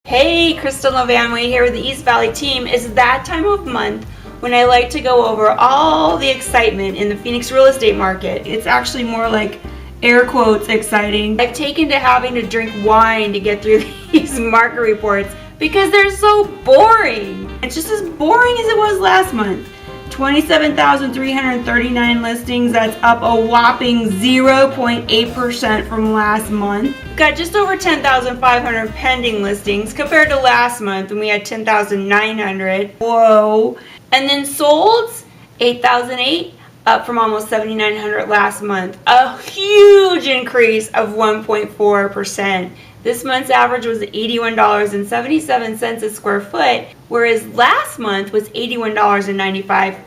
Hey, Kristin LaVanway here with the East Valley team. It's that time of month when I like to go over all the excitement in the Phoenix real estate market. It's actually more like air quotes exciting. I've taken to having to drink wine to get through these market reports because they're so boring. It's just as boring as it was last month. 27,339 listings, that's up a whopping 0.8% from last month. Got just over 10,500 pending listings compared to last month when we had 10,900. Whoa. And then solds, 8,008, up from almost 7,900 last month. A huge increase of 1.4%. This month's average was $81.77 a square foot, whereas last month was $81.95.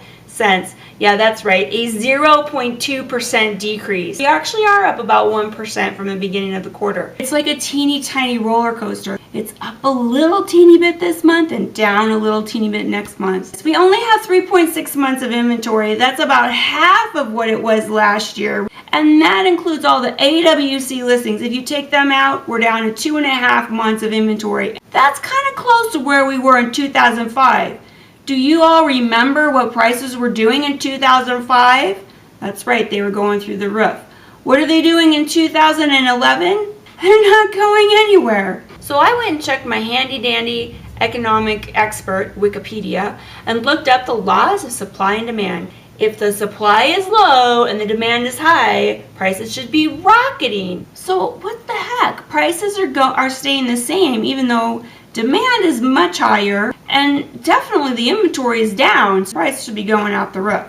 Yeah, that's right, a 0.2% decrease. We actually are up about 1% from the beginning of the quarter. It's like a teeny tiny roller coaster. It's up a little teeny bit this month and down a little teeny bit next month. So we only have 3.6 months of inventory. That's about half of what it was last year. And that includes all the AWC listings. If you take them out, we're down to 2.5 months of inventory. That's kind of close to where we were in 2005. Do you all remember what prices were doing in 2005? That's right, they were going through the roof. What are they doing in 2011? They're not going anywhere. So I went and checked my handy dandy economic expert, Wikipedia, and looked up the laws of supply and demand. If the supply is low and the demand is high, prices should be rocketing. So what the heck? Prices are staying the same even though demand is much higher and definitely the inventory is down. So prices should be going out the roof,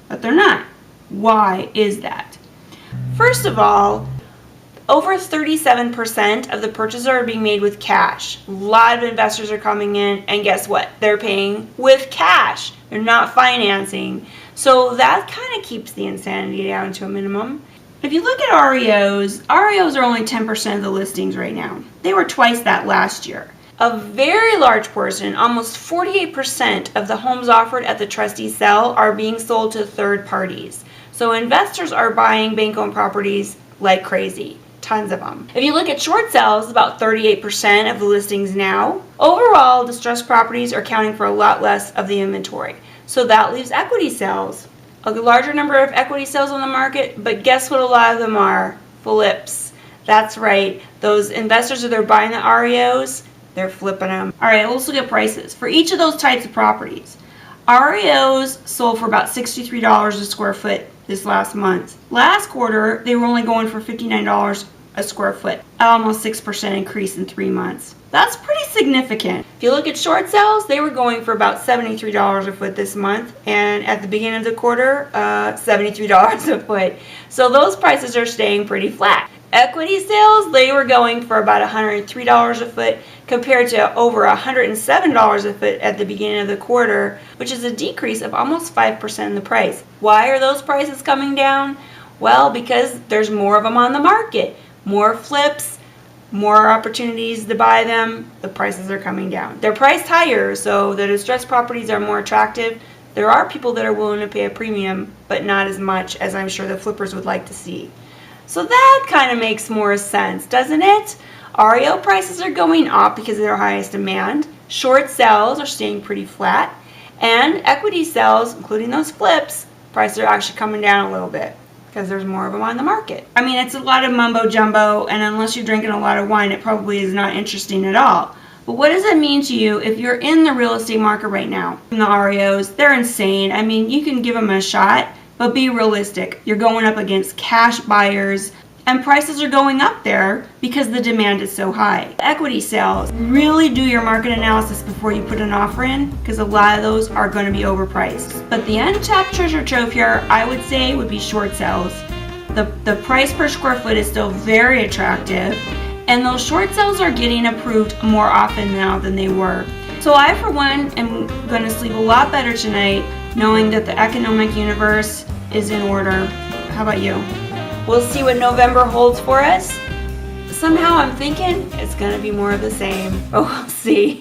but they're not. Why is that? First of all, over 37% of the purchases are being made with cash. A lot of investors are coming in and guess what? They're paying with cash. They're not financing. So that kind of keeps the insanity down to a minimum. If you look at REOs are only 10% of the listings right now. They were twice that last year. A very large portion, almost 48% of the homes offered at the trustee sale are being sold to third parties. So investors are buying bank-owned properties like crazy. Tons of them. If you look at short sales, about 38% of the listings now. Overall, distressed properties are accounting for a lot less of the inventory. So that leaves equity sales. A larger number of equity sales on the market, but guess what a lot of them are? Flips. That's right. Those investors that are buying the REOs, they're flipping them. All right, let's look at prices. For each of those types of properties, REOs sold for about $63 a square foot this last month. Last quarter, they were only going for $59 a square foot, almost 6% increase in 3 months. That's pretty significant. If you look at short sales, they were going for about $73 a foot this month, and at the beginning of the quarter, $73 a foot. So those prices are staying pretty flat. Equity sales, they were going for about $103 a foot compared to over $107 a foot at the beginning of the quarter, which is a decrease of almost 5% in the price. Why are those prices coming down? Well, because there's more of them on the market. More flips, more opportunities to buy them, the prices are coming down. They're priced higher, so the distressed properties are more attractive. There are people that are willing to pay a premium, but not as much as I'm sure the flippers would like to see. So that kind of makes more sense, doesn't it? REO prices are going up because of their highest demand. Short sales are staying pretty flat. And equity sales, including those flips, prices are actually coming down a little bit because there's more of them on the market. I mean, it's a lot of mumbo jumbo, and unless you're drinking a lot of wine, it probably is not interesting at all. But what does it mean to you if you're in the real estate market right now? The REOs, they're insane. I mean, you can give them a shot, but be realistic. You're going up against cash buyers, and prices are going up there because the demand is so high. Equity sales, really do your market analysis before you put an offer in because a lot of those are going to be overpriced. But the untapped treasure trove here, I would say, would be short sales. The price per square foot is still very attractive, and those short sales are getting approved more often now than they were. So I, for one, am going to sleep a lot better tonight knowing that the economic universe is in order. How about you? We'll see what November holds for us. Somehow I'm thinking it's going to be more of the same. Oh, we'll see.